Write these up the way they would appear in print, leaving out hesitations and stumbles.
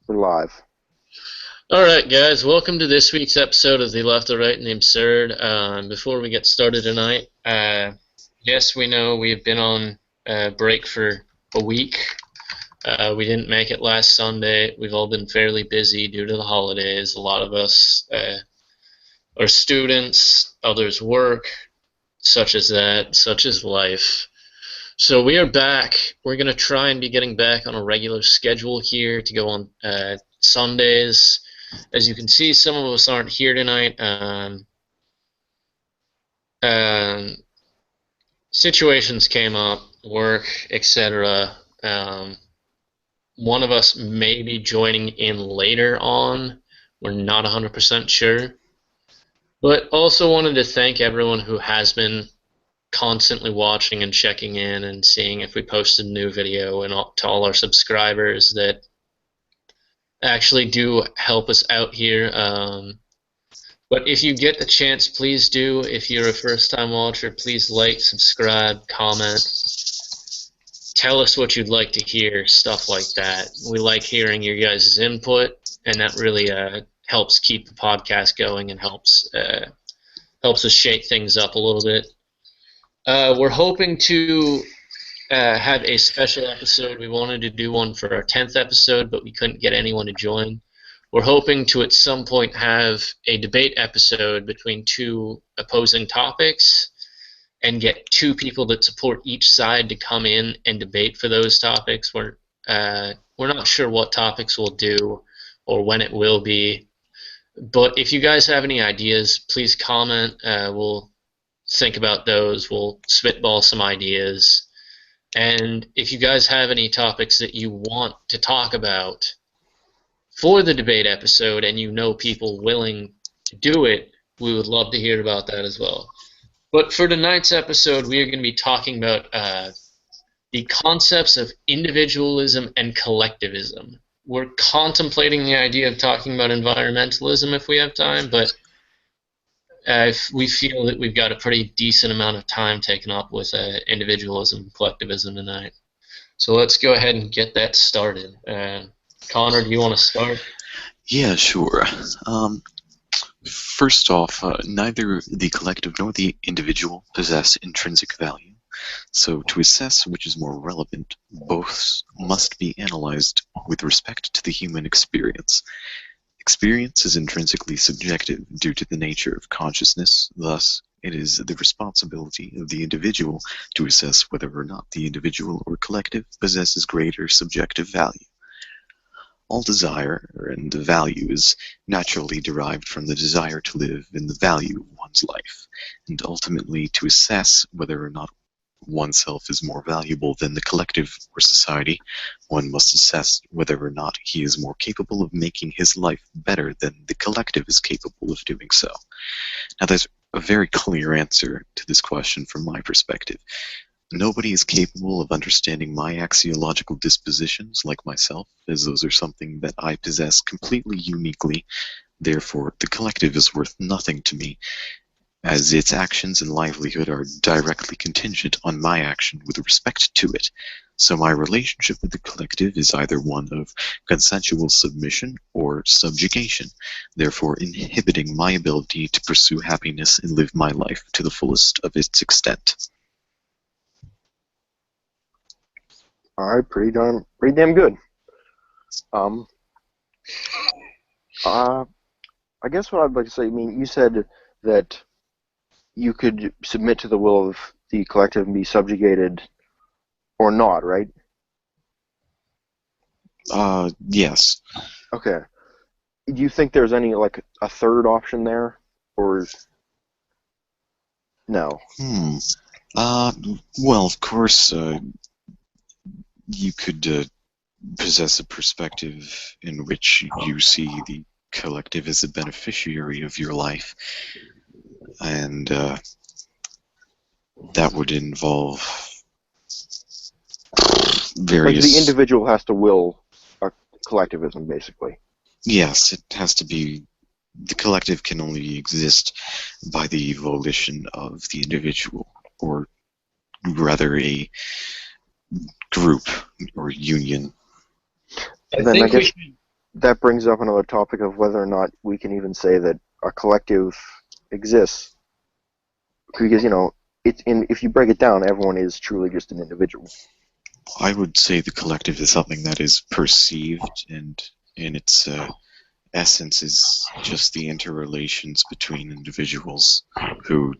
We're live. Alright guys, welcome to this week's episode of The Left, the Right, and the Absurd. Before we get started tonight, yes, we know we've been on break for a week. We didn't make it last Sunday. We've all been fairly busy due to the holidays. A lot of us are students, others work, such as that, such as life. So we are back. We're going to try and be getting back on a regular schedule here to go on Sundays. As you can see, some of us aren't here tonight. Situations came up, work, etc. One of us may be joining in later on. We're not 100% sure. But also wanted to thank everyone who has been constantly watching and checking in and seeing if we posted a new video, and to all our subscribers that actually do help us out here. But if you get the chance, please do. If you're a first-time watcher, please like, subscribe, comment. Tell us what you'd like to hear, stuff like that. We like hearing your guys' input, and that really helps keep the podcast going and helps us shake things up a little bit. We're hoping to have a special episode. We wanted to do one for our 10th episode, but we couldn't get anyone to join. We're hoping to at some point have a debate episode between two opposing topics and get two people that support each side to come in and debate for those topics. We're not sure what topics we'll do or when it will be, but if you guys have any ideas, please comment. We'll think about those. We'll spitball some ideas. And if you guys have any topics that you want to talk about for the debate episode and you know people willing to do it, we would love to hear about that as well. But for tonight's episode, we are going to be talking about the concepts of individualism and collectivism. We're contemplating the idea of talking about environmentalism if we have time, but we feel that we've got a pretty decent amount of time taken up with individualism and collectivism tonight. So let's go ahead and get that started. Connor, do you want to start? Yeah, sure. First off, neither the collective nor the individual possess intrinsic value. So to assess which is more relevant, both must be analyzed with respect to the human experience. Experience is intrinsically subjective due to the nature of consciousness. Thus, it is the responsibility of the individual to assess whether or not the individual or collective possesses greater subjective value. All desire and value is naturally derived from the desire to live in the value of one's life, and ultimately to assess whether or not oneself is more valuable than the collective or society, one must assess whether or not he is more capable of making his life better than the collective is capable of doing so. Now, there's a very clear answer to this question from my perspective. Nobody is capable of understanding my axiological dispositions like myself, as those are something that I possess completely uniquely. Therefore, the collective is worth nothing to me, as its actions and livelihood are directly contingent on my action with respect to it. So my relationship with the collective is either one of consensual submission or subjugation, therefore inhibiting my ability to pursue happiness and live my life to the fullest of its extent. All right, pretty damn good. I guess what I'd like to say. I mean, you said that you could submit to the will of the collective and be subjugated, or not, right? Yes. Okay. Do you think there's any like a third option there, or no? Well, of course, you could possess a perspective in which you see the collective as a beneficiary of your life, and that would involve various... Like the individual has to will a collectivism, basically. Yes, it has to be... The collective can only exist by the volition of the individual, or rather a group or union. I think we should that brings up another topic of whether or not we can even say that a collective exists, because if you break it down, everyone is truly just an individual. I would say the collective is something that is perceived, and in its essence is just the interrelations between individuals who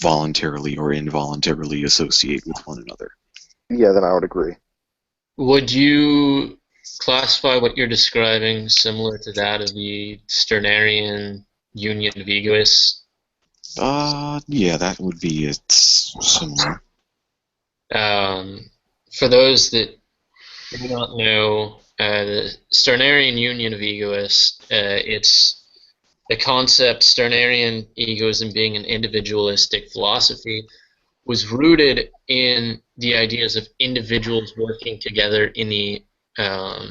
voluntarily or involuntarily associate with one another. Yeah, then I would agree. Would you classify what you're describing similar to that of the Stirnerian union of egoists? Yeah, that would be similar. For those that do not know, the Stirnerian union of egoists, it's the concept Stirnerian egoism being an individualistic philosophy was rooted in the ideas of individuals working together um,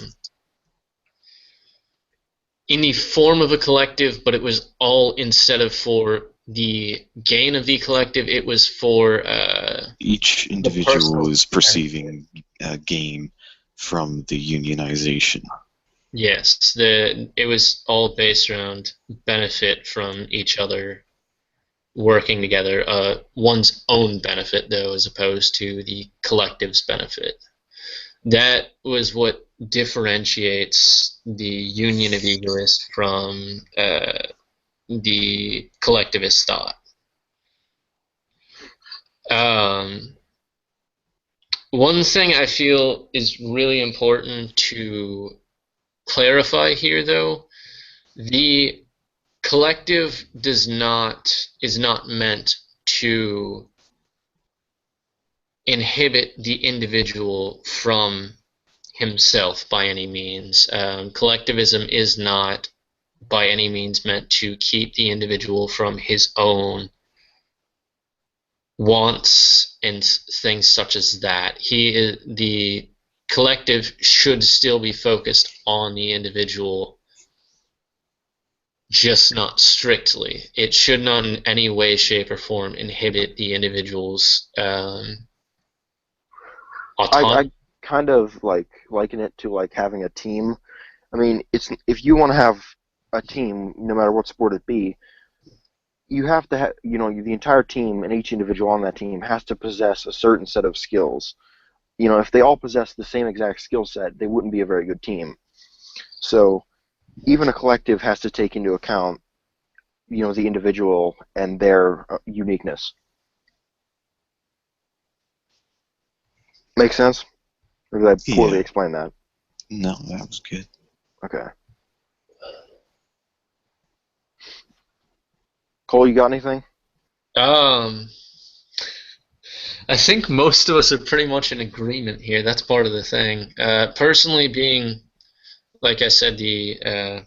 in the form of a collective, but it was all instead of for the gain of the collective, it was for each the individual personal is benefit. perceiving gain from the unionization. Yes, it was all based around benefit from each other working together. One's own benefit, though, as opposed to the collective's benefit. That was what differentiates the union of egoists from the collectivist thought. Um, One thing I feel is really important to clarify here, though, the collective is not meant to inhibit the individual from himself by any means. Collectivism is not by any means meant to keep the individual from his own wants and things such as that. The collective should still be focused on the individual, just not strictly. It should not in any way, shape, or form inhibit the individual's autonomy. I kind of liken it to like having a team. I mean, it's if you want to have a team, no matter what sport it be, you have to have, the entire team and each individual on that team has to possess a certain set of skills. If they all possess the same exact skill set, they wouldn't be a very good team. So even a collective has to take into account, the individual and their uniqueness. Make sense? Or did I poorly Yeah, explain that? no, that was good. Okay. Cole, you got anything? Um, I think most of us are pretty much in agreement here. That's part of the thing. Personally, being like I said, the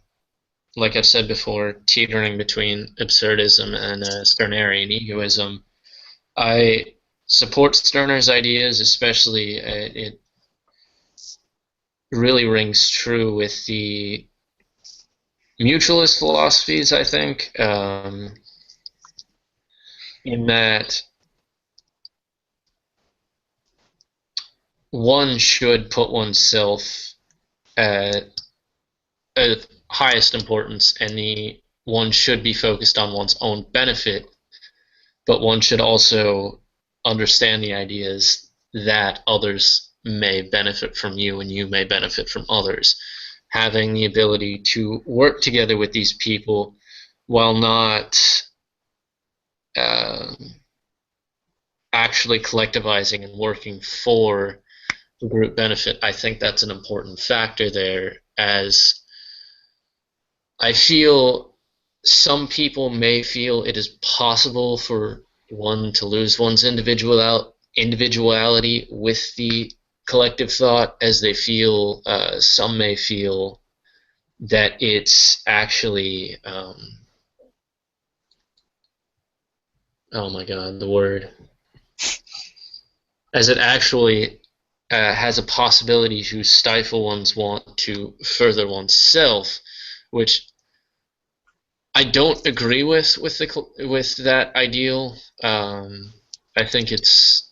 like I've said before, teetering between absurdism and Stirnerian egoism, I support Stirner's ideas, especially it really rings true with the mutualist philosophies, I think, in that one should put oneself at highest importance, and one should be focused on one's own benefit, but one should also understand the ideas that others may benefit from you and you may benefit from others. Having the ability to work together with these people while not um, actually collectivizing and working for the group benefit, I think that's an important factor there, as I feel some people may feel it is possible for one to lose one's individuality with the collective thought, as they feel some may feel that it's actually oh my god, the word, as it actually has a possibility to stifle one's want to further oneself, which I don't agree with that ideal. I think it's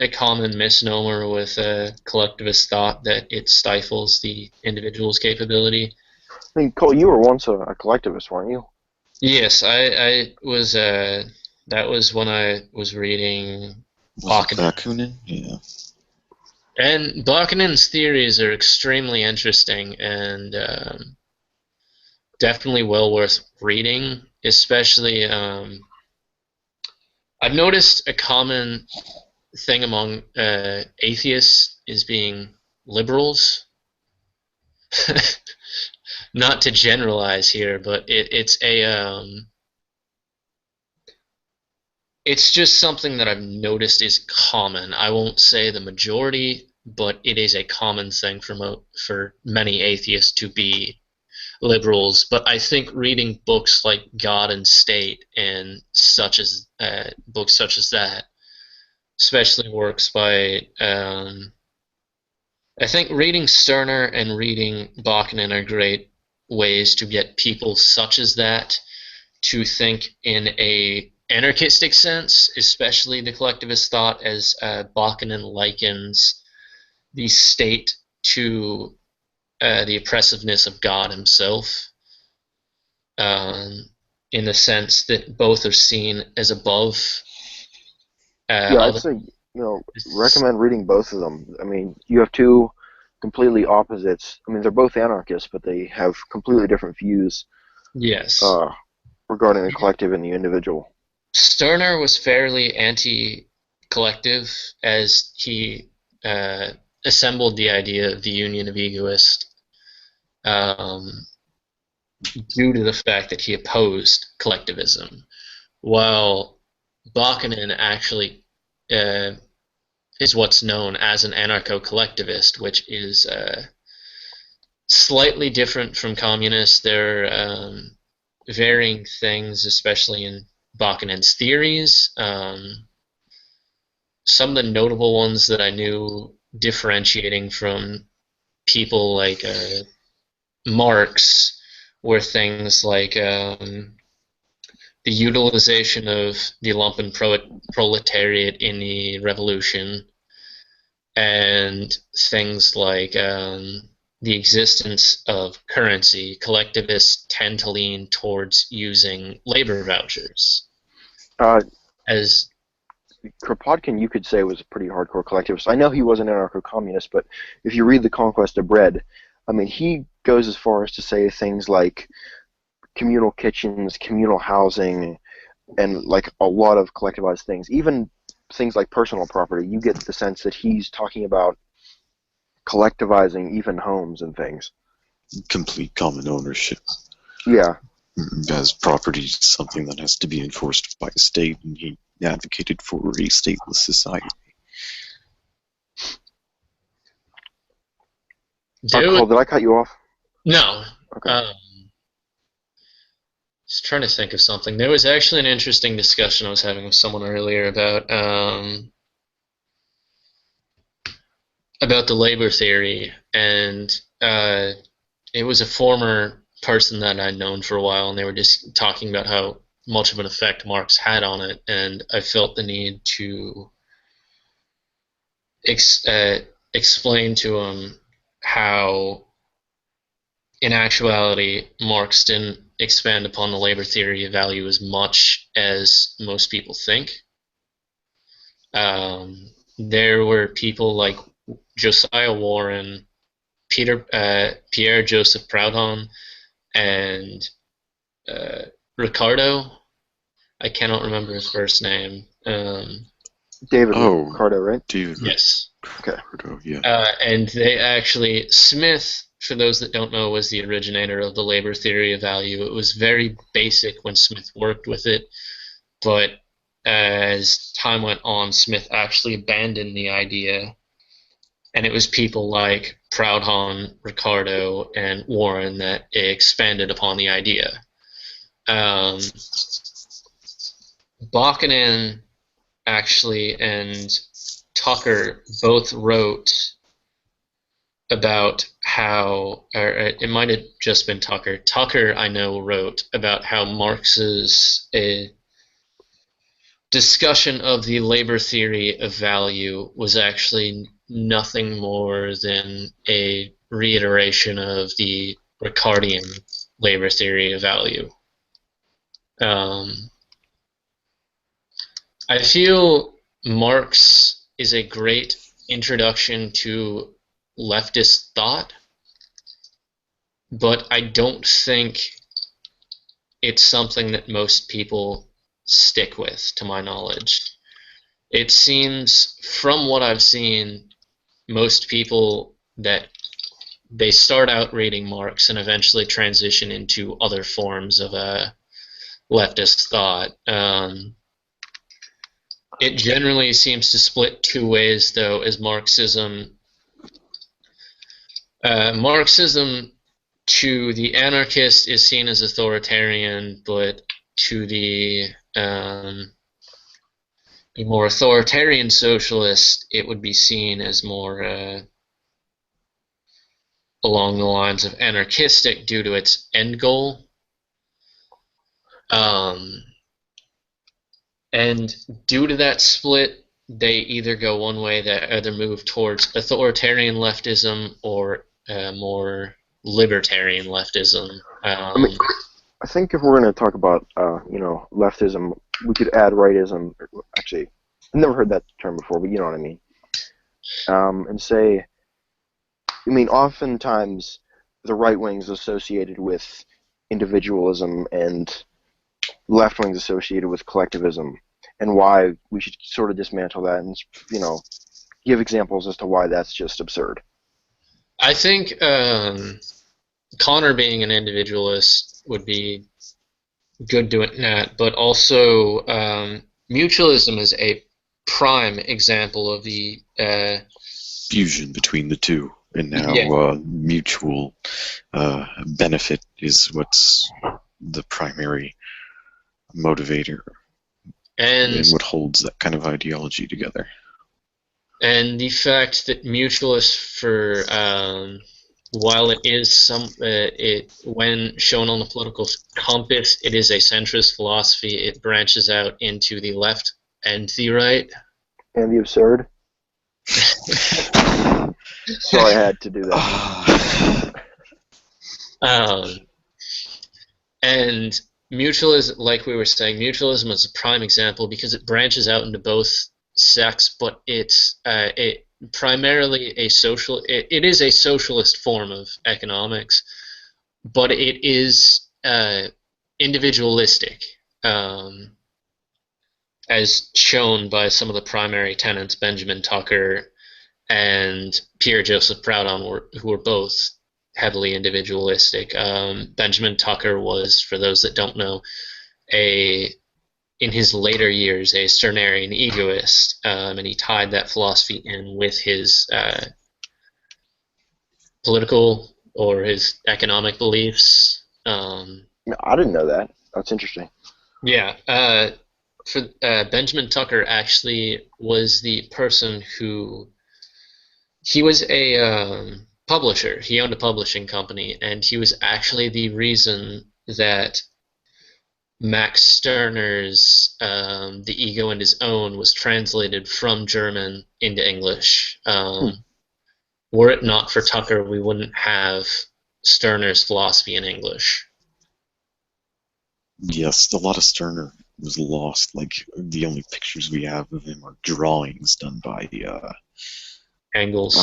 a common misnomer with collectivist thought that it stifles the individual's capability. I mean, Cole, you were once a collectivist, weren't you? Yes, I was. That was when I was reading Was it Bakunin. Bakunin? Yeah. And Bakunin's theories are extremely interesting and definitely well worth reading. Especially, I've noticed a common thing among atheists is being liberals. Not to generalize here, but it's just something that I've noticed is common. I won't say the majority, but it is a common thing for many atheists to be liberals. But I think reading books like God and State and books such as that, especially works by I think reading Stirner and reading Bakunin are great ways to get people such as that to think in a anarchistic sense, especially the collectivist thought, as Bakunin likens the state to the oppressiveness of God himself, um, in the sense that both are seen as above Yeah, I'd other. say, recommend reading both of them. I mean, you have two completely opposites. I mean, they're both anarchists, but they have completely different views Yes. uh, regarding the collective and the individual. Stirner was fairly anti-collective as he uh, assembled the idea of the union of egoists, um, due to the fact that he opposed collectivism, while Bakunin actually uh, is what's known as an anarcho-collectivist, which is slightly different from communists. There are varying things, especially in Bakunin's theories. Some of the notable ones that I knew differentiating from people like Marx were things like the utilization of the lumpen proletariat in the revolution, and things like the existence of currency. Collectivists tend to lean towards using labor vouchers Uh, as Kropotkin, you could say, was a pretty hardcore collectivist. I know he was an anarcho-communist, but if you read The Conquest of Bread, I mean, he goes as far as to say things like communal kitchens, communal housing, and like a lot of collectivized things. Even things like personal property, you get the sense that he's talking about collectivizing even homes and things. Complete common ownership. Yeah. As property is something that has to be enforced by a state, and he advocated for a stateless society. Cole, did I cut you off? No. Okay. Just trying to think of something. There was actually an interesting discussion I was having with someone earlier about the labor theory, and it was a former person that I'd known for a while, and they were just talking about how much of an effect Marx had on it, and I felt the need to explain to him how, in actuality, Marx didn't expand upon the labor theory of value as much as most people think. There were people like Josiah Warren, Pierre Joseph Proudhon, and Ricardo. I cannot remember his first name. David Ricardo, right? David. Yes. Okay. Ricardo, yeah. And they actually, Smith, for those that don't know, was the originator of the labor theory of value. It was very basic when Smith worked with it, but as time went on, Smith actually abandoned the idea, and it was people like Proudhon, Ricardo, and Warren that expanded upon the idea. Bakunin actually and Tucker both wrote about how, or it might have just been Tucker. Tucker, I know, wrote about how Marx's discussion of the labor theory of value was actually nothing more than a reiteration of the Ricardian labor theory of value. I feel Marx is a great introduction to leftist thought, but I don't think it's something that most people stick with, to my knowledge. It seems, from what I've seen, most people that they start out reading Marx and eventually transition into other forms of leftist thought. It generally seems to split two ways, though, as Marxism. Marxism to the anarchist is seen as authoritarian, but to the more authoritarian socialist, it would be seen as more along the lines of anarchistic due to its end goal. And due to that split, they either go one way, that either move towards authoritarian leftism or more libertarian leftism. I mean, I think if we're going to talk about, leftism, we could add rightism. Actually, I've never heard that term before, but you know what I mean. And say, oftentimes the right wing is associated with individualism and left wing is associated with collectivism, and why we should sort of dismantle that and, give examples as to why that's just absurd. I think Connor being an individualist would be good doing that, but also mutualism is a prime example of the fusion between the two, and now mutual benefit is what's the primary motivator and what holds that kind of ideology together. And the fact that mutualists, for while it is when shown on the political compass, it is a centrist philosophy. It branches out into the left and the right. And the absurd. So I had to do that. And mutualism, like we were saying, mutualism is a prime example because it branches out into both sects, but it's primarily a social. It is a socialist form of economics, but it is individualistic, as shown by some of the primary tenets, Benjamin Tucker and Pierre Joseph Proudhon, who were both heavily individualistic. Benjamin Tucker was, for those that don't know, in his later years, a Stirnerian egoist, and he tied that philosophy in with his political or his economic beliefs. I didn't know that. That's interesting. Yeah. Benjamin Tucker actually was the person who... He was a publisher. He owned a publishing company, and he was actually the reason that Max Stirner's The Ego and His Own was translated from German into English. Were it not for Tucker, we wouldn't have Stirner's philosophy in English. Yes, a lot of Stirner was lost. Like, the only pictures we have of him are drawings done by Engels.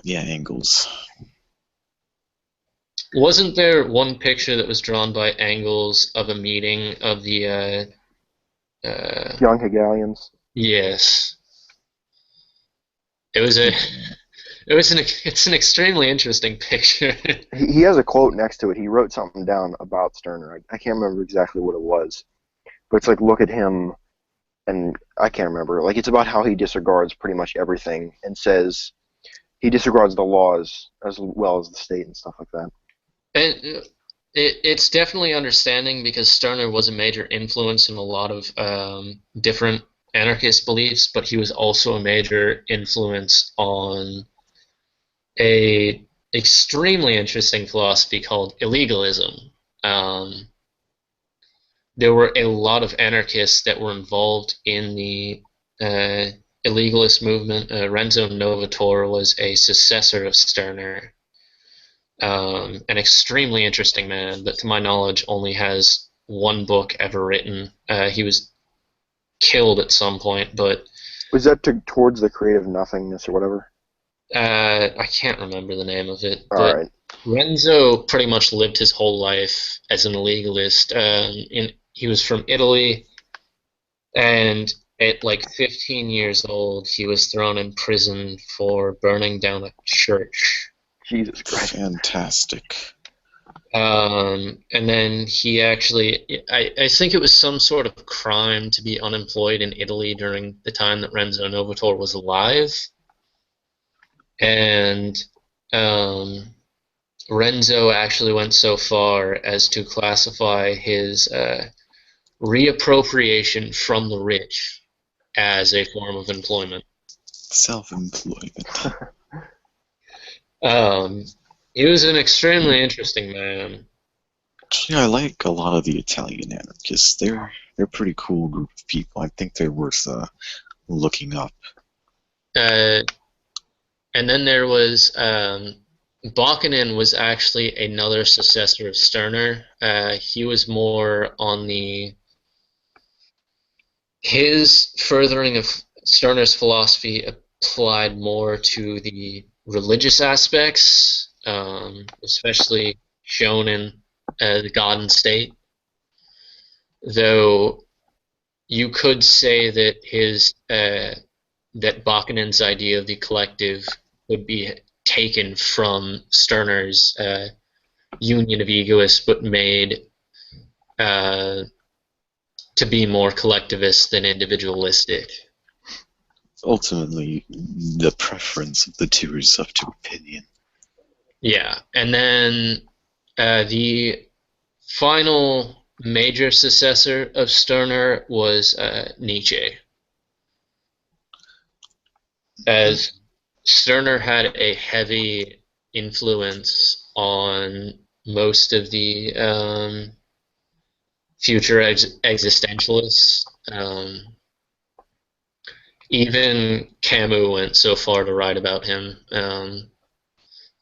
Engels. Wasn't there one picture that was drawn by Engels of a meeting of the Young Hegelians? Yes. It's an extremely interesting picture. He has a quote next to it. He wrote something down about Stirner. I can't remember exactly what it was, but it's like, look at him, and I can't remember. Like, it's about how he disregards pretty much everything and says he disregards the laws as well as the state and stuff like that. And it's definitely understanding, because Stirner was a major influence in a lot of different anarchist beliefs, but he was also a major influence on a extremely interesting philosophy called illegalism. there were a lot of anarchists that were involved in the illegalist movement. Renzo Novatore was a successor of Stirner, an extremely interesting man, but to my knowledge only has one book ever written. He was killed at some point, but Was that towards the creative nothingness or whatever? I can't remember the name of it. All But right. Renzo pretty much lived his whole life as an illegalist. He was from Italy, and at like 15 years old, he was thrown in prison for burning down a church. Jesus Christ. Fantastic. And then he actually, I think it was some sort of crime to be unemployed in Italy during the time that Renzo Novatore was alive. And Renzo actually went so far as to classify his reappropriation from the rich as a form of employment. Self-employment. He was an extremely interesting man. Yeah, I like a lot of the Italian anarchists. They're a pretty cool group of people. I think they're worth looking up. And then there was Bakunin was actually another successor of Stirner. He was more on his furthering of Stirner's philosophy applied more to the religious aspects, especially shown in the God and State. Though you could say that that Bakunin's idea of the collective would be taken from Stirner's union of egoists, but made to be more collectivist than individualistic. Ultimately, the preference of the two is up to opinion. Yeah, and then the final major successor of Stirner was Nietzsche. As Stirner had a heavy influence on most of the future existentialists. Even Camus went so far to write about him.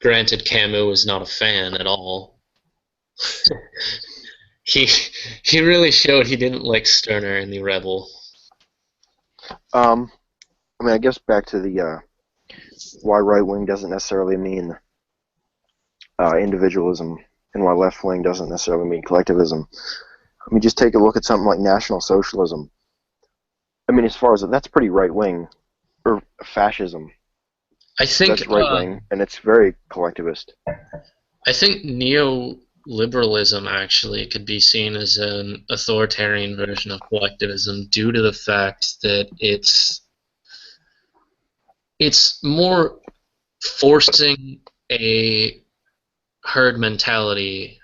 Granted, Camus was not a fan at all. he really showed he didn't like Stirner in The Rebel. I mean, I guess back to the why right wing doesn't necessarily mean individualism, and why left wing doesn't necessarily mean collectivism. I mean, just take a look at something like National Socialism. I mean, as far as that's pretty right wing, or fascism. I think That's right wing, and it's very collectivist. I think neoliberalism actually could be seen as an authoritarian version of collectivism due to the fact that it's more forcing a herd mentality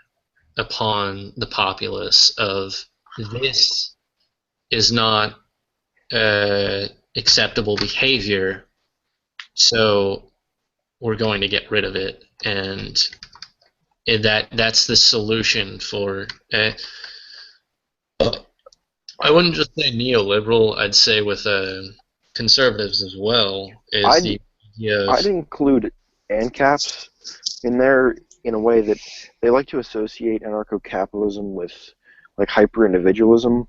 upon the populace of this is not acceptable behavior, so we're going to get rid of it, and that's the solution for I wouldn't just say neoliberal, I'd say with conservatives as well, is the idea of... I'd include ANCAPs in there in a way that they like to associate anarcho-capitalism with like hyper-individualism,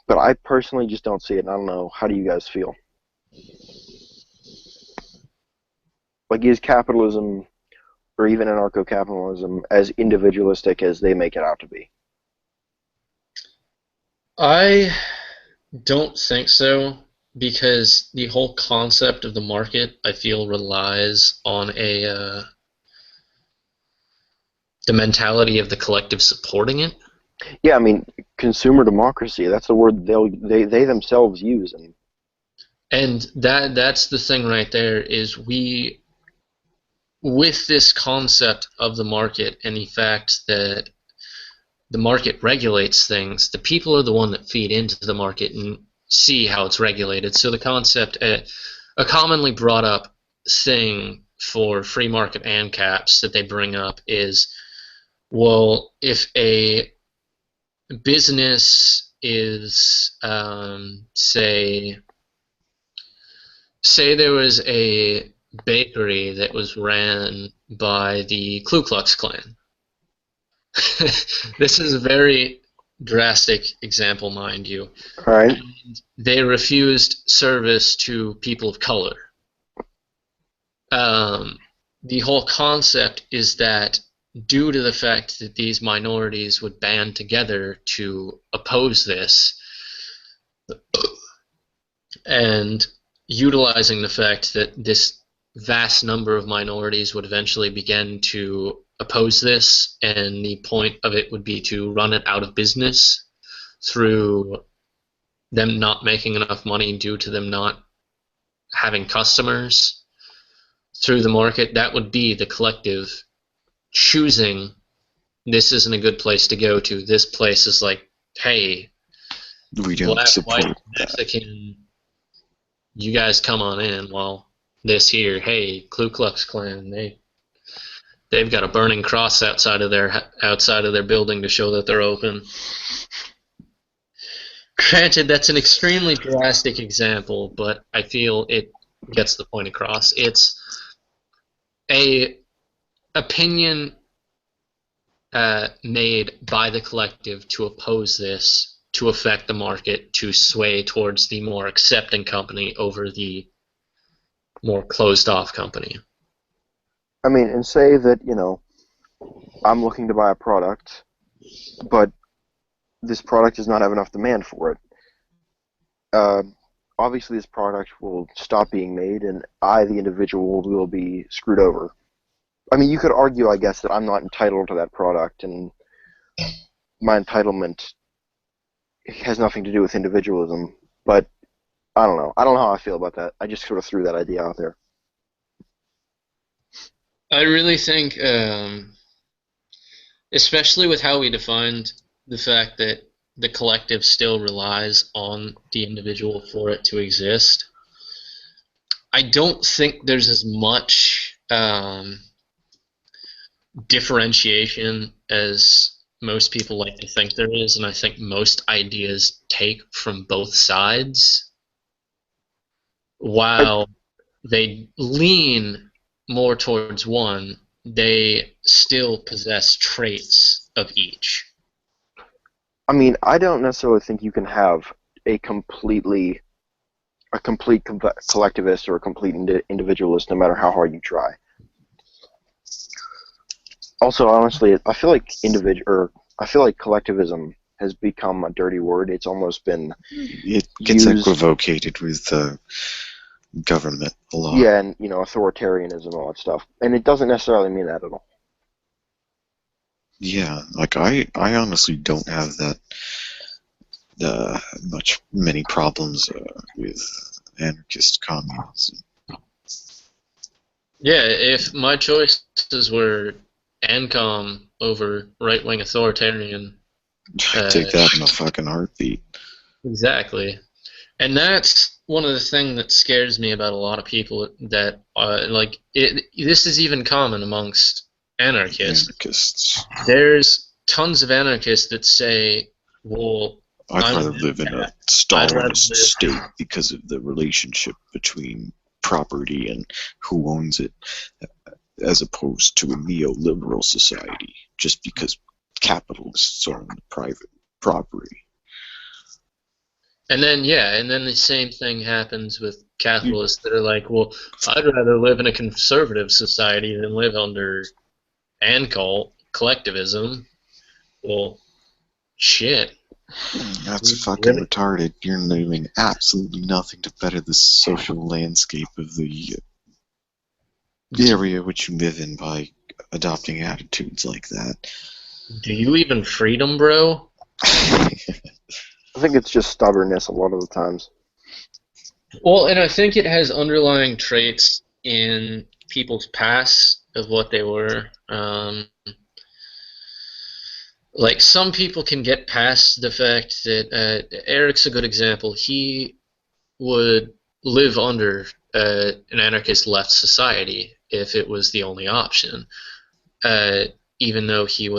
but I personally just don't see it, and I don't know. How do you guys feel? Like, is capitalism, or even anarcho-capitalism, as individualistic as they make it out to be? I don't think so, because the whole concept of the market, I feel, relies on the mentality of the collective supporting it. Yeah, I mean, consumer democracy, that's the word they themselves use. And that's the thing right there, is we, with this concept of the market and the fact that the market regulates things, the people are the one that feed into the market and see how it's regulated. So the concept, a commonly brought up thing for free market ANCAPs that they bring up is, well, if a business is, say there was a bakery that was ran by the Ku Klux Klan. This is a very drastic example, mind you. All right. And they refused service to people of color. The whole concept is that due to the fact that these minorities would band together to oppose this, and utilizing the fact that this vast number of minorities would eventually begin to oppose this, and the point of it would be to run it out of business through them not making enough money due to them not having customers through the market. That would be the collective choosing, this isn't a good place to go to. This place is like, hey, We don't black, support white, that. Mexican, you guys come on in. While this here, hey, Ku Klux Klan, they've got a burning cross outside of their building to show that they're open. Granted, that's an extremely drastic example, but I feel it gets the point across. It's a opinion made by the collective to oppose this, to affect the market, to sway towards the more accepting company over the more closed-off company. I mean, and say that, I'm looking to buy a product, but this product does not have enough demand for it. Obviously, this product will stop being made, and I, the individual, will be screwed over. I mean, you could argue, I guess, that I'm not entitled to that product, and my entitlement has nothing to do with individualism, but I don't know. I don't know how I feel about that. I just sort of threw that idea out there. I really think, especially with how we defined the fact that the collective still relies on the individual for it to exist, I don't think there's as much differentiation as most people like to think there is, and I think most ideas take from both sides. While they lean more towards one, they still possess traits of each. I mean, I don't necessarily think you can have a complete collectivist or a complete individualist, no matter how hard you try. Also, honestly, I feel like collectivism has become a dirty word. It's almost been It gets used, equivocated with government a lot. yeah, and authoritarianism and all that stuff, and it doesn't necessarily mean that at all. Yeah, like I honestly don't have that many problems with anarchist communism. Yeah, if my choices were ANCOM over right-wing authoritarian, I'd take that in a fucking heartbeat. exactly. And that's one of the things that scares me about a lot of people, that this is even common amongst anarchists. There's tons of anarchists that say, well, I'd rather live in a Stalinist state because of the relationship between property and who owns it, as opposed to a neoliberal society, just because capitalists own the private property. And then the same thing happens with capitalists that are like, well, I'd rather live in a conservative society than live under collectivism. Well, shit. That's fucking retarded. You're doing absolutely nothing to better the social landscape of the area which you live in by adopting attitudes like that. Do you even freedom, bro? I think it's just stubbornness a lot of the times. Well, and I think it has underlying traits in people's past of what they were. Like, some people can get past the fact that Eric's a good example. He would live under an anarchist left society if it was the only option, even though he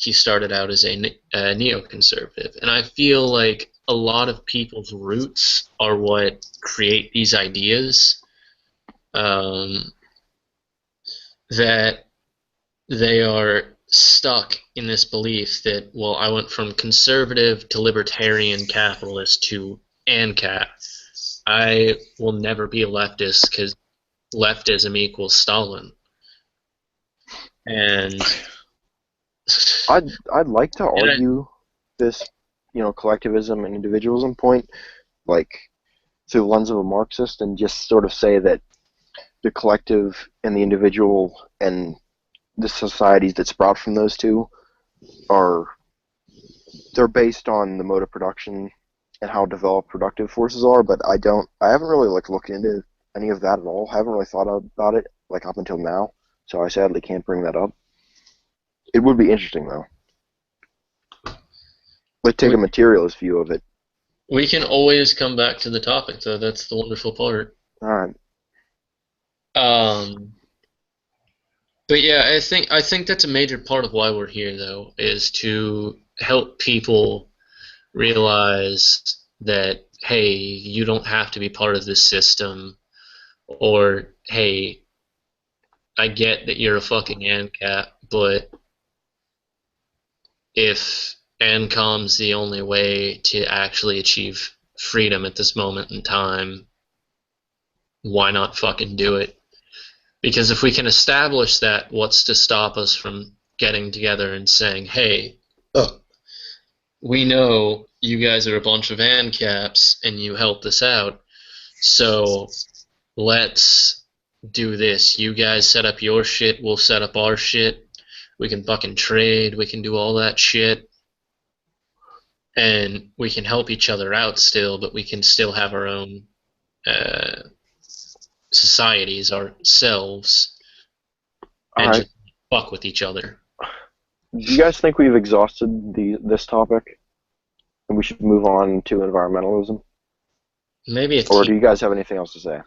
he started out as a neoconservative. And I feel like a lot of people's roots are what create these ideas, that they are stuck in this belief that, well, I went from conservative to libertarian capitalist to ANCAP. I will never be a leftist because leftism equals Stalin. And I'd like to argue this, collectivism and individualism point, like through the lens of a Marxist, and just sort of say that the collective and the individual and the societies that sprout from those two they're based on the mode of production and how developed productive forces are, but I haven't really looked into any of that at all. I haven't really thought about it up until now, so I sadly can't bring that up. It would be interesting though. Let's take a materialist view of it. We can always come back to the topic, though. That's the wonderful part. All right. But yeah, I think that's a major part of why we're here, though, is to help people realize that, hey, you don't have to be part of this system, or, hey, I get that you're a fucking ANCAP, but if ANCOM's the only way to actually achieve freedom at this moment in time, why not fucking do it? Because if we can establish that, what's to stop us from getting together and saying, hey, we know you guys are a bunch of ANCAPs and you helped us out, so let's do this. You guys set up your shit, we'll set up our shit. We can fucking trade, we can do all that shit. And we can help each other out still, but we can still have our own societies, ourselves, and just fuck with each other. Do you guys think we've exhausted this topic? And we should move on to environmentalism? Maybe Or do you guys have anything else to say?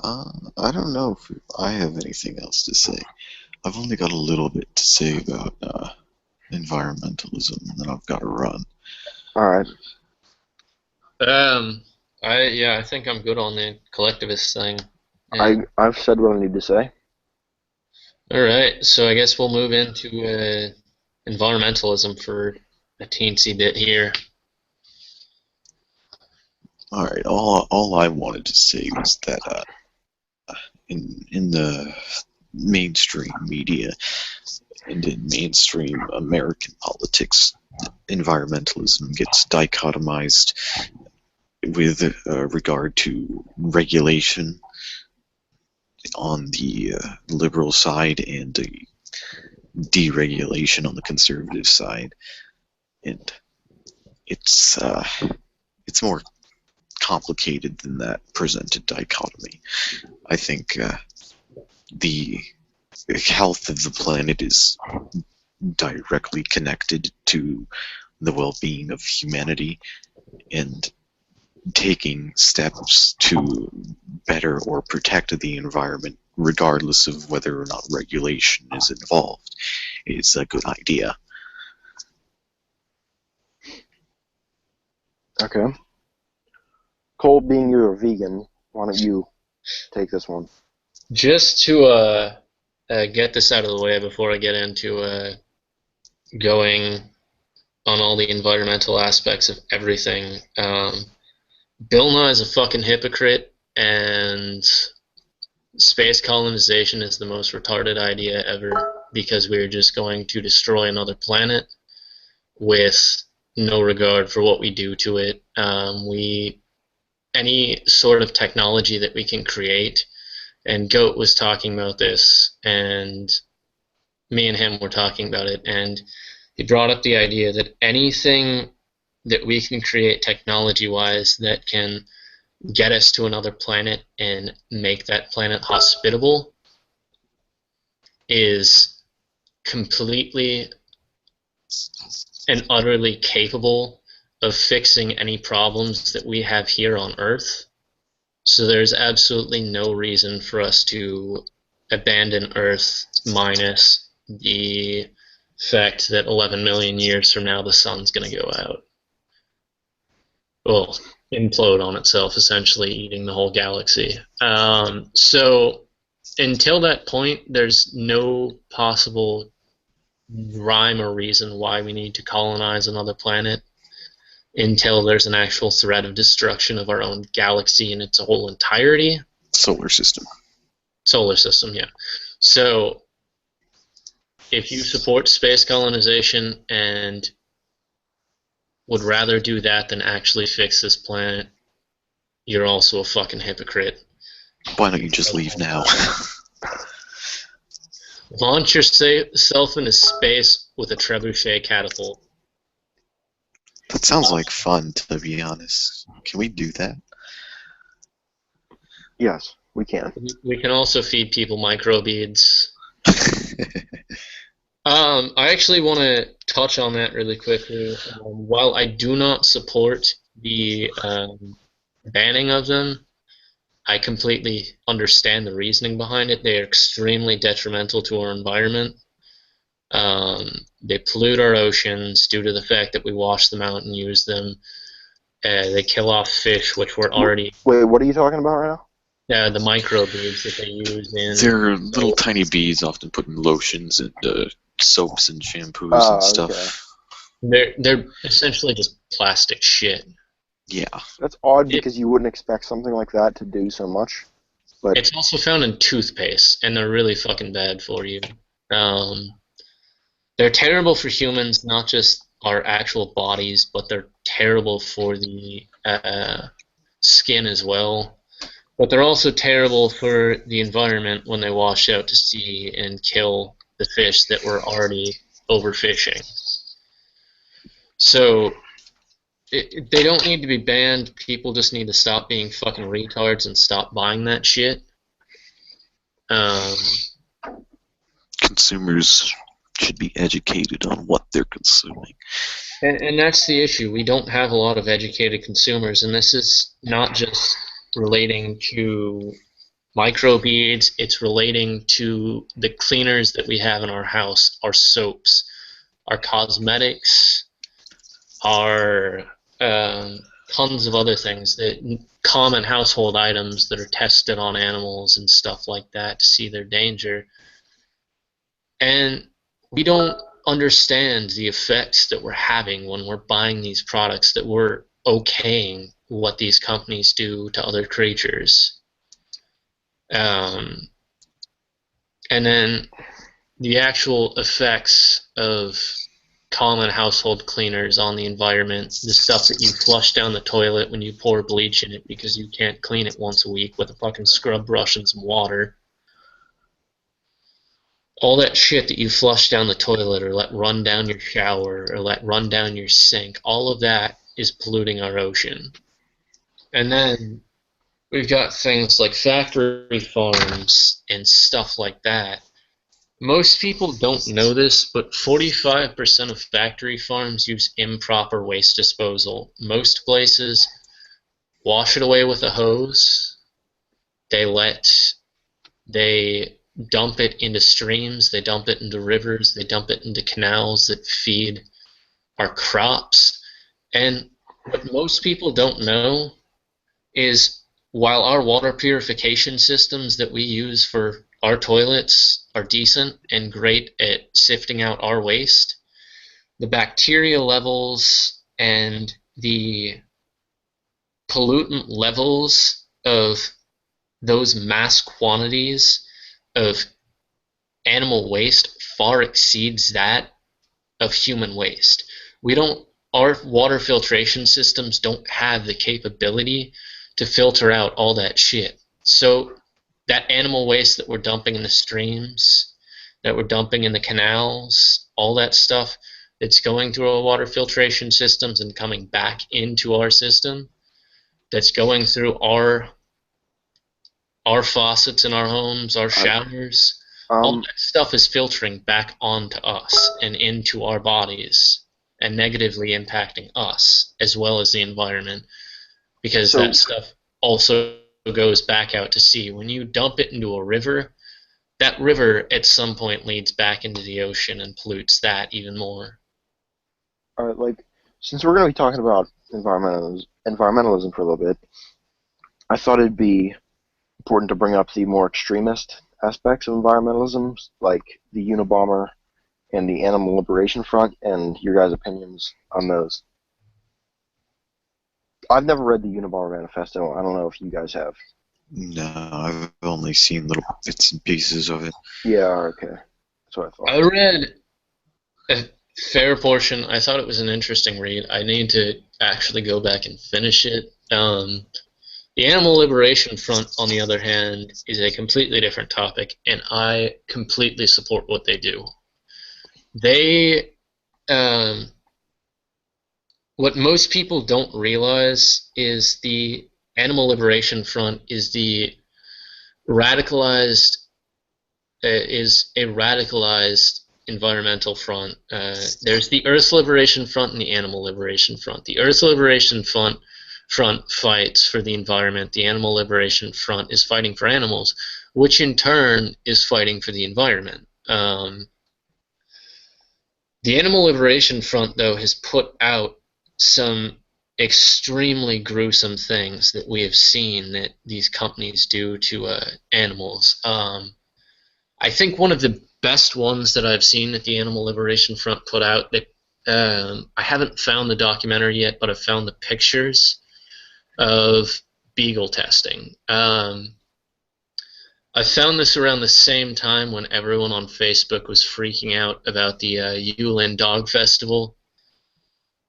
I don't know if I have anything else to say. I've only got a little bit to say about environmentalism, and then I've got to run. All right. I think I'm good on the collectivist thing. I've said what I need to say. All right, so I guess we'll move into environmentalism for a teensy bit here. All right. All I wanted to say was that in the mainstream media and in mainstream American politics, environmentalism gets dichotomized with regard to regulation on the liberal side and the deregulation on the conservative side, and it's more complicated than that presented dichotomy. I think the health of the planet is directly connected to the well-being of humanity, and taking steps to better or protect the environment, regardless of whether or not regulation is involved, is a good idea. Okay. Cole, being you're a vegan, why don't you take this one? Just to get this out of the way before I get into going on all the environmental aspects of everything, Bill Nye is a fucking hypocrite, and space colonization is the most retarded idea ever, because we're just going to destroy another planet with no regard for what we do to it. Any sort of technology that we can create, and Goat was talking about this, and me and him were talking about it, and he brought up the idea that anything that we can create technology-wise that can get us to another planet and make that planet hospitable is completely and utterly capable of fixing any problems that we have here on Earth. So there's absolutely no reason for us to abandon Earth minus the fact that 11 million years from now the sun's going to go out. Well, implode on itself, essentially eating the whole galaxy. So until that point, there's no possible rhyme or reason why we need to colonize another planet until there's an actual threat of destruction of our own galaxy in its whole entirety. Solar system. Solar system, yeah. So if you support space colonization and would rather do that than actually fix this planet, you're also a fucking hypocrite. Why don't you just leave now? Launch yourself into space with a trebuchet catapult. That sounds like fun, to be honest. Can we do that? Yes, we can. We can also feed people microbeads. I actually want to touch on that really quickly. While I do not support the banning of them, I completely understand the reasoning behind it. They are extremely detrimental to our environment. They pollute our oceans due to the fact that we wash them out and use them. They kill off fish, which were already... Wait, what are you talking about right now? The microbeads that they use in... They're little tiny beads often put in lotions and soaps and shampoos and stuff. Okay. They're essentially just plastic shit. Yeah. That's odd because you wouldn't expect something like that to do so much. But it's also found in toothpaste, and they're really fucking bad for you. They're terrible for humans, not just our actual bodies, but they're terrible for the skin as well. But they're also terrible for the environment when they wash out to sea and kill the fish that were already overfishing. So they don't need to be banned. People just need to stop being fucking retards and stop buying that shit. Consumers should be educated on what they're consuming. And that's the issue. We don't have a lot of educated consumers, and this is not just relating to microbeads, it's relating to the cleaners that we have in our house, our soaps, our cosmetics, our tons of other things, that common household items that are tested on animals and stuff like that to see their danger. And we don't understand the effects that we're having when we're buying these products, that we're okaying what these companies do to other creatures. And then the actual effects of common household cleaners on the environment, the stuff that you flush down the toilet when you pour bleach in it because you can't clean it once a week with a fucking scrub brush and some water. All that shit that you flush down the toilet or let run down your shower or let run down your sink, all of that is polluting our ocean. And then we've got things like factory farms and stuff like that. Most people don't know this, but 45% of factory farms use improper waste disposal. Most places wash it away with a hose. They dump it into streams, they dump it into rivers, they dump it into canals that feed our crops. And what most people don't know is while our water purification systems that we use for our toilets are decent and great at sifting out our waste, the bacteria levels and the pollutant levels of those mass quantities of animal waste far exceeds that of human waste. Our water filtration systems don't have the capability to filter out all that shit. So that animal waste that we're dumping in the streams, that we're dumping in the canals, all that stuff that's going through our water filtration systems and coming back into our system, that's going through our faucets in our homes, our showers, all that stuff is filtering back onto us and into our bodies and negatively impacting us as well as the environment, because that stuff also goes back out to sea. When you dump it into a river, that river at some point leads back into the ocean and pollutes that even more. All right, like since we're going to be talking about environmentalism for a little bit, I thought it'd be important to bring up the more extremist aspects of environmentalism, like the Unabomber and the Animal Liberation Front, and your guys' opinions on those. I've never read the Unabomber Manifesto. I don't know if you guys have. No, I've only seen little bits and pieces of it. Yeah, okay. That's what I thought. I read a fair portion. I thought it was an interesting read. I need to actually go back and finish it. The Animal Liberation Front, on the other hand, is a completely different topic, and I completely support what they do. They, what most people don't realize is the Animal Liberation Front is the radicalized, is a radicalized environmental front. There's the Earth Liberation Front and the Animal Liberation Front. The Earth Liberation Front fights for the environment. The Animal Liberation Front is fighting for animals, which in turn is fighting for the environment. The Animal Liberation Front, though, has put out some extremely gruesome things that we have seen that these companies do to animals. I think one of the best ones that I've seen that the Animal Liberation Front put out, that I haven't found the documentary yet, but I've found the pictures of beagle testing. I found this around the same time when everyone on Facebook was freaking out about the Yulin Dog Festival.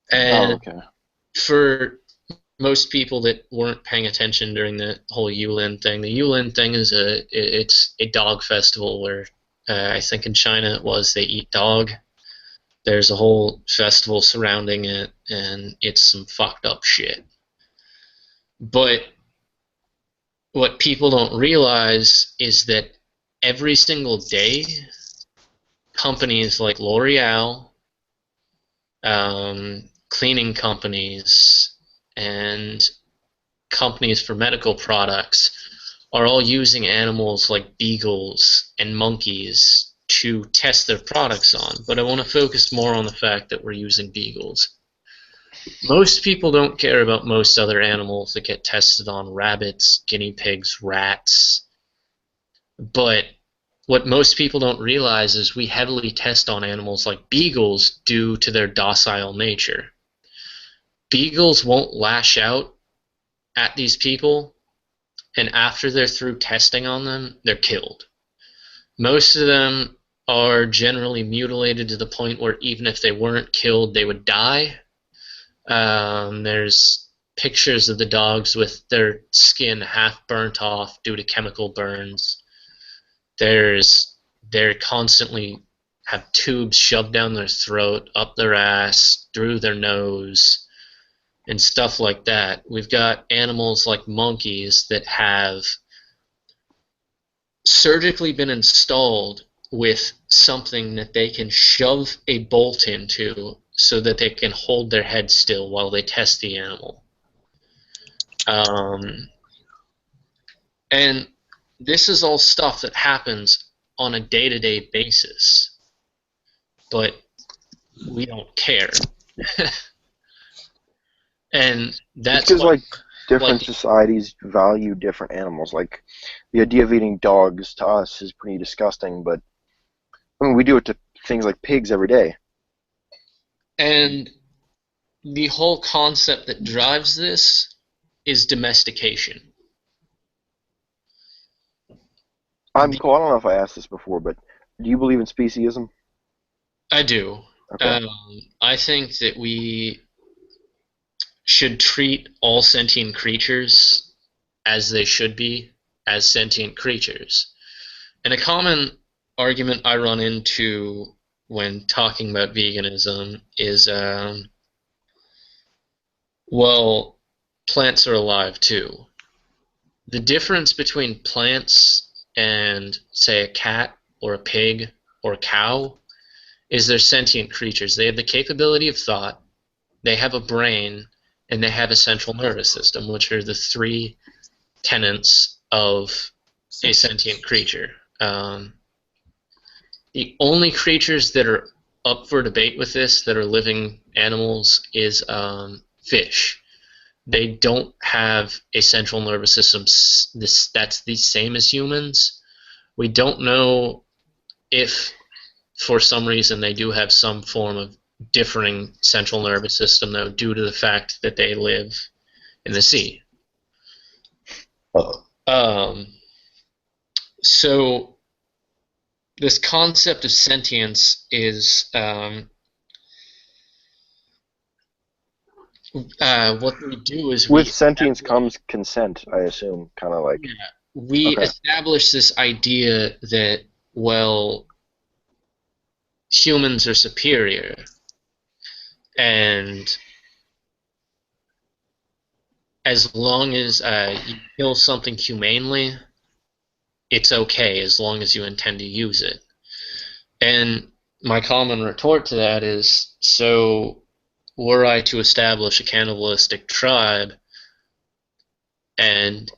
And okay. for most people that weren't paying attention during the whole Yulin thing, the Yulin thing is it's a dog festival where I think in China it was they eat dog. There's a whole festival surrounding it, and it's some fucked up shit. But what people don't realize is that every single day, companies like L'Oreal, cleaning companies, and companies for medical products are all using animals like beagles and monkeys to test their products on. But I want to focus more on the fact that we're using beagles. Most people don't care about most other animals that get tested on: rabbits, guinea pigs, rats. But what most people don't realize is we heavily test on animals like beagles due to their docile nature. Beagles won't lash out at these people, and after they're through testing on them, they're killed. Most of them are generally mutilated to the point where even if they weren't killed, they would die. There's pictures of the dogs with their skin half burnt off due to chemical burns. They're constantly have tubes shoved down their throat, up their ass, through their nose, and stuff like that. We've got animals like monkeys that have surgically been installed with something that they can shove a bolt into so that they can hold their head still while they test the animal. And this is all stuff that happens on a day-to-day basis, but we don't care. And that's because what, different societies value different animals. Like the idea of eating dogs to us is pretty disgusting, but I mean we do it to things like pigs every day. and the whole concept that drives this is domestication. Cole, I don't know if I asked this before, but do you believe in speciesism? I do. Okay. I think that we should treat all sentient creatures as they should be, as sentient creatures. And a common argument I run into when talking about veganism is, well, plants are alive too. The difference between plants and, say, a cat or a pig or a cow is they're sentient creatures. They have the capability of thought, they have a brain, and they have a central nervous system, which are the three tenets of a sentient creature. the only creatures that are up for debate with this that are living animals is fish. They don't have a central nervous system that's the same as humans. We don't know if, for some reason, they do have some form of differing central nervous system, though, due to the fact that they live in the sea. So this concept of sentience is what we do is With sentience comes consent, I assume, kind of like. we Okay. establish this idea that, well, humans are superior, and as long as you kill something humanely, it's okay as long as you intend to use it. And my common retort to that is, so were I to establish a cannibalistic tribe and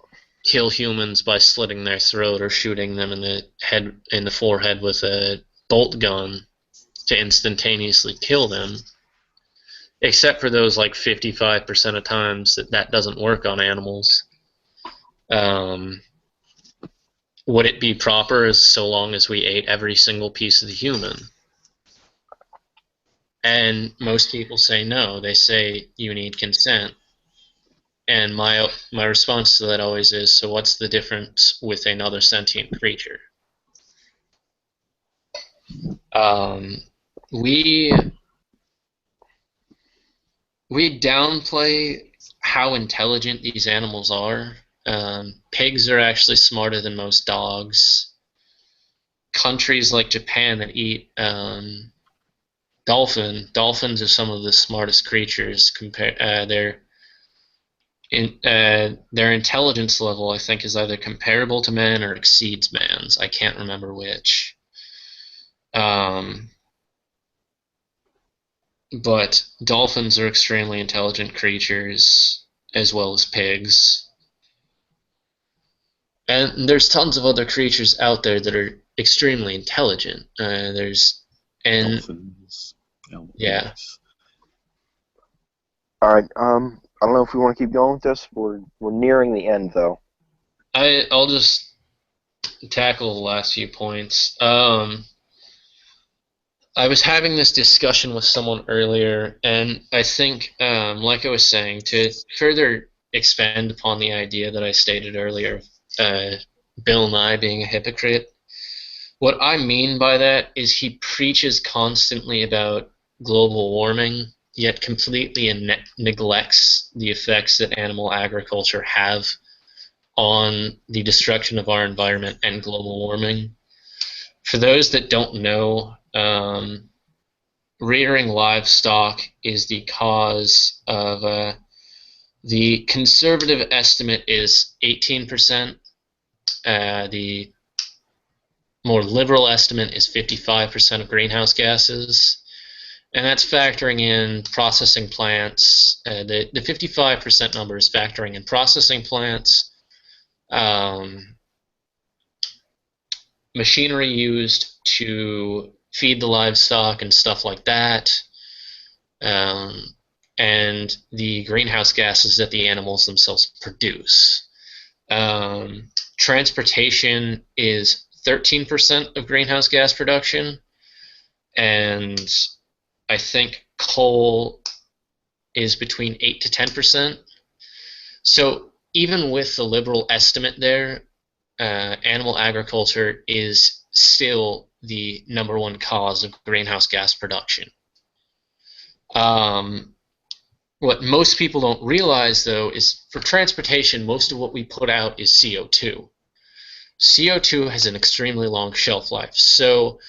kill humans by slitting their throat or shooting them in the forehead with a bolt gun to instantaneously kill them, except for those like 55% of times that doesn't work on animals, would it be proper as so long as we ate every single piece of the human? And most people say no. They say you need consent. And my response to that always is, so what's the difference with another sentient creature? We downplay how intelligent these animals are. Pigs are actually smarter than most dogs. Countries like Japan that eat dolphins are some of the smartest creatures. Their intelligence level, I think, is either comparable to man or exceeds man's. I can't remember which. But dolphins are extremely intelligent creatures, as well as pigs. And there's tons of other creatures out there that are extremely intelligent. Dolphins. Yeah. All right. I don't know if we want to keep going with this. We're nearing the end, though. I'll just tackle the last few points. I was having this discussion with someone earlier, and I think, like I was saying, to further expand upon the idea that I stated earlier, Bill Nye being a hypocrite, what I mean by that is he preaches constantly about global warming, yet completely neglects the effects that animal agriculture have on the destruction of our environment and global warming. For those that don't know, rearing livestock is the cause of the conservative estimate is 18%. The more liberal estimate is 55% of greenhouse gases, and that's factoring in processing plants. The 55% number is factoring in processing plants, machinery used to feed the livestock and stuff like that, and the greenhouse gases that the animals themselves produce. Transportation is 13% of greenhouse gas production, and I think coal is between 8 to 10%. So even with the liberal estimate there, animal agriculture is still the number one cause of greenhouse gas production. What most people don't realize, though, is for transportation, most of what we put out is CO2. CO2 has an extremely long shelf life, so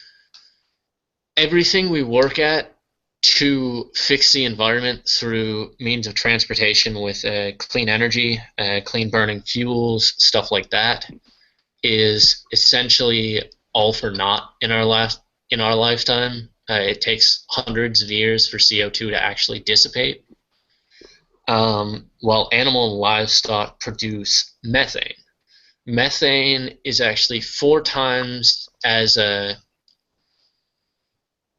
everything we work at to fix the environment through means of transportation with clean energy, clean burning fuels, stuff like that, is essentially all for naught in our lifetime. It takes hundreds of years for CO2 to actually dissipate, while animal and livestock produce methane. Methane is actually 4 times as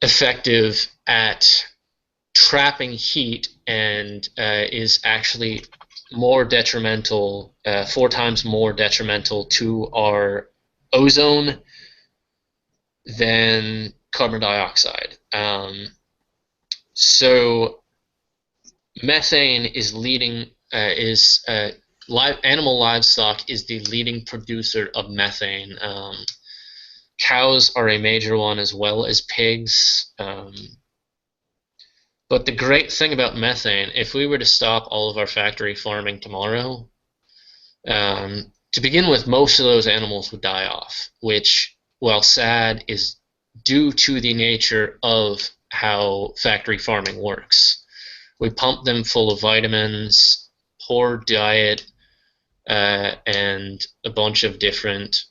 effective at trapping heat and is actually more detrimental, 4 times more detrimental to our ozone than carbon dioxide. So methane is leading, animal livestock is the leading producer of methane. Cows are a major one as well as pigs. But the great thing about methane, if we were to stop all of our factory farming tomorrow, to begin with, most of those animals would die off, which, while sad, is due to the nature of how factory farming works. We pump them full of vitamins, poor diet, and a bunch of different,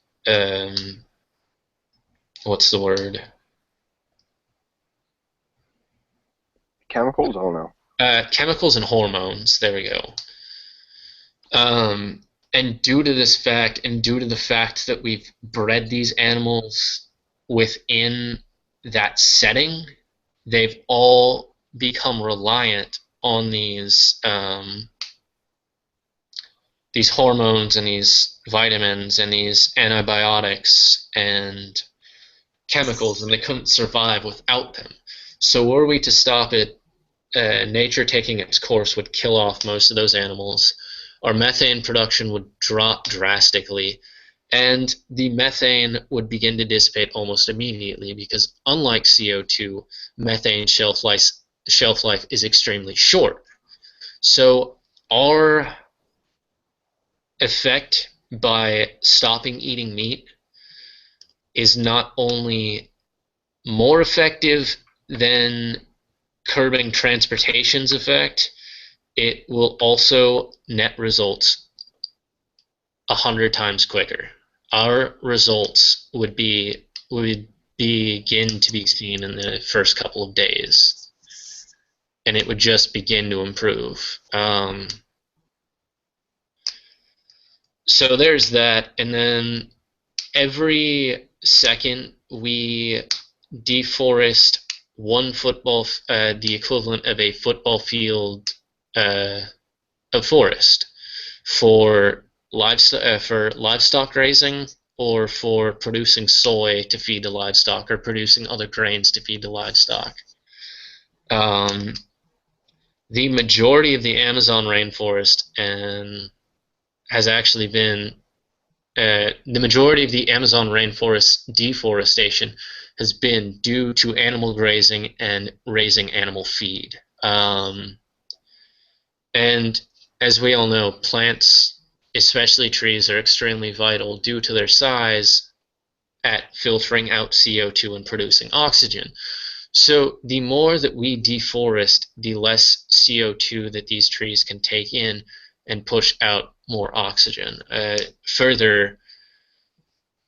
what's the word? Chemicals? I don't know. Chemicals and hormones. There we go. And due to this fact, and due to the fact that we've bred these animals within that setting, they've all become reliant on these hormones and these vitamins and these antibiotics and chemicals, and they couldn't survive without them. So were we to stop it, nature taking its course would kill off most of those animals. Our methane production would drop drastically, and the methane would begin to dissipate almost immediately because, unlike CO2, methane shelf life is extremely short. So our effect by stopping eating meat is not only more effective than curbing transportation's effect, it will also net results 100 times quicker. Our results would begin to be seen in the first couple of days, and it would just begin to improve. So there's that, and then every second we deforest one football, the equivalent of a football field of forest for livestock grazing, or for producing soy to feed the livestock, or producing other grains to feed the livestock. The majority of the Amazon rainforest has actually been the majority of the Amazon rainforest deforestation has been due to animal grazing and raising animal feed. And as we all know, plants, especially trees, are extremely vital due to their size at filtering out CO2 and producing oxygen. So the more that we deforest, the less CO2 that these trees can take in and push out more oxygen, further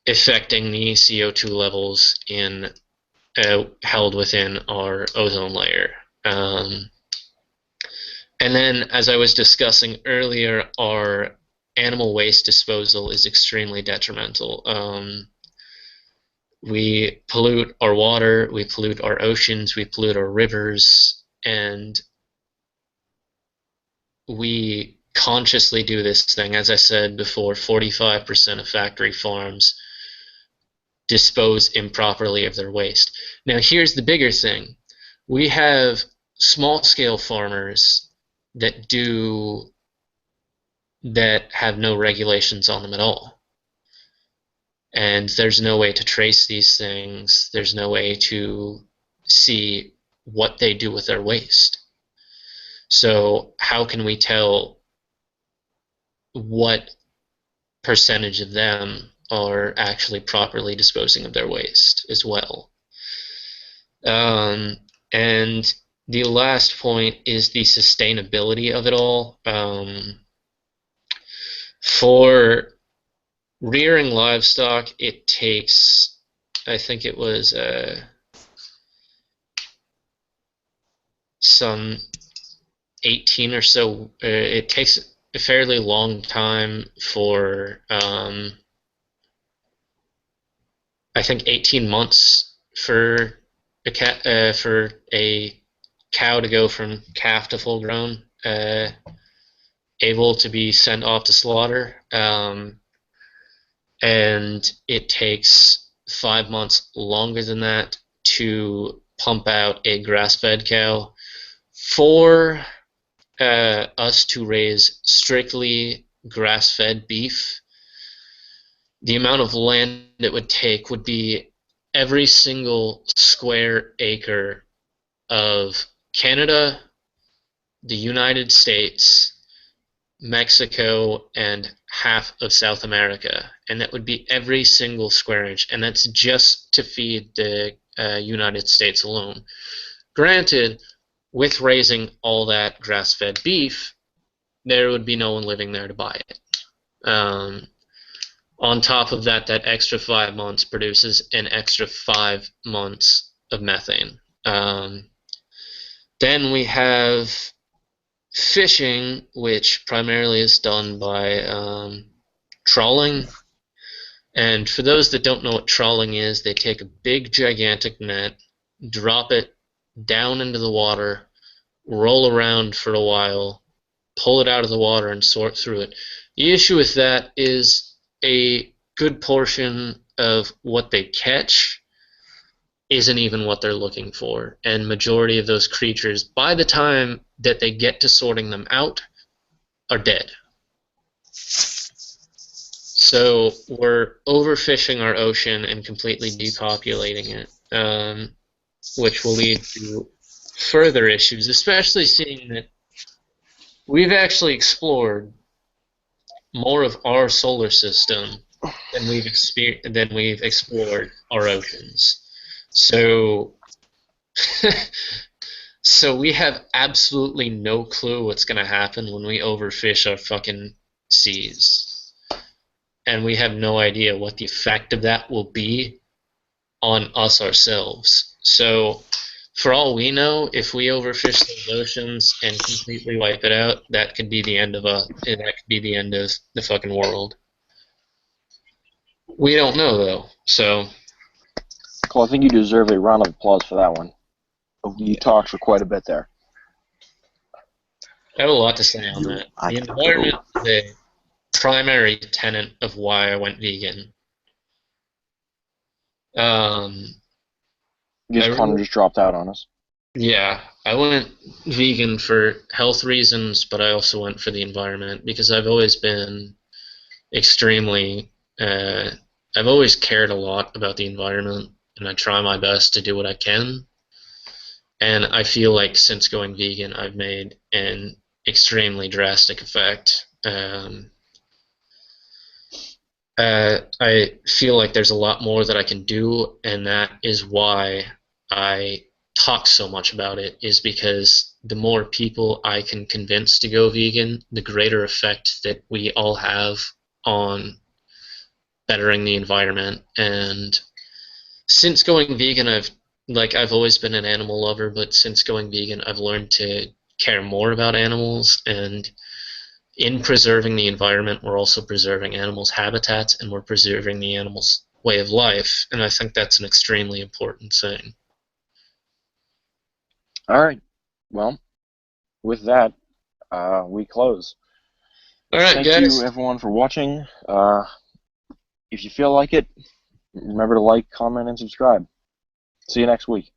affecting the CO2 levels held within our ozone layer. And then, as I was discussing earlier, our animal waste disposal is extremely detrimental. We pollute our water, we pollute our oceans, we pollute our rivers, and we consciously do this thing. As I said before, 45% of factory farms dispose improperly of their waste. Now, here's the bigger thing. We have small-scale farmers that have no regulations on them at all. And there's no way to trace these things. There's no way to see what they do with their waste. So how can we tell what percentage of them are actually properly disposing of their waste as well? And the last point is the sustainability of it all. For rearing livestock, it takes, I think it was some 18 or so, it takes a fairly long time for, I think 18 months for for a cow to go from calf to full grown, able to be sent off to slaughter, and it takes 5 months longer than that to pump out a grass-fed cow. For us to raise strictly grass-fed beef, the amount of land it would take would be every single square acre of Canada, the United States, Mexico, and half of South America. And that would be every single square inch. And that's just to feed the United States alone. Granted, with raising all that grass-fed beef, there would be no one living there to buy it. On top of that, that extra 5 months produces an extra 5 months of methane. Then we have fishing, which primarily is done by trawling. And for those that don't know what trawling is, they take a big, gigantic net, drop it down into the water, roll around for a while, pull it out of the water, and sort through it. The issue with that is a good portion of what they catch isn't even what they're looking for, and majority of those creatures, by the time that they get to sorting them out, are dead. So we're overfishing our ocean and completely depopulating it, which will lead to further issues, especially seeing that we've actually explored more of our solar system than we've explored our oceans. So, so we have absolutely no clue what's going to happen when we overfish our fucking seas. And we have no idea what the effect of that will be on us ourselves. So, for all we know, if we overfish those oceans and completely wipe it out, that could be the end of the fucking world. We don't know though, so. Well, I think you deserve a round of applause for that one. You talked for quite a bit there. I have a lot to say on that. The environment is a primary tenet of why I went vegan. Connor just dropped out on us. Yeah, I went vegan for health reasons, but I also went for the environment because I've always been extremely. I've always cared a lot about the environment, and I try my best to do what I can. And I feel like since going vegan, I've made an extremely drastic effect. I feel like there's a lot more that I can do, and that is why I talk so much about it, is because the more people I can convince to go vegan, the greater effect that we all have on bettering the environment. And since going vegan, I've always been an animal lover, but since going vegan, I've learned to care more about animals, and in preserving the environment, we're also preserving animals' habitats, and we're preserving the animals' way of life, and I think that's an extremely important thing. All right. Well, with that, we close. All right, Thank guys. you, everyone, for watching. If you feel like it, remember to like, comment, and subscribe. See you next week.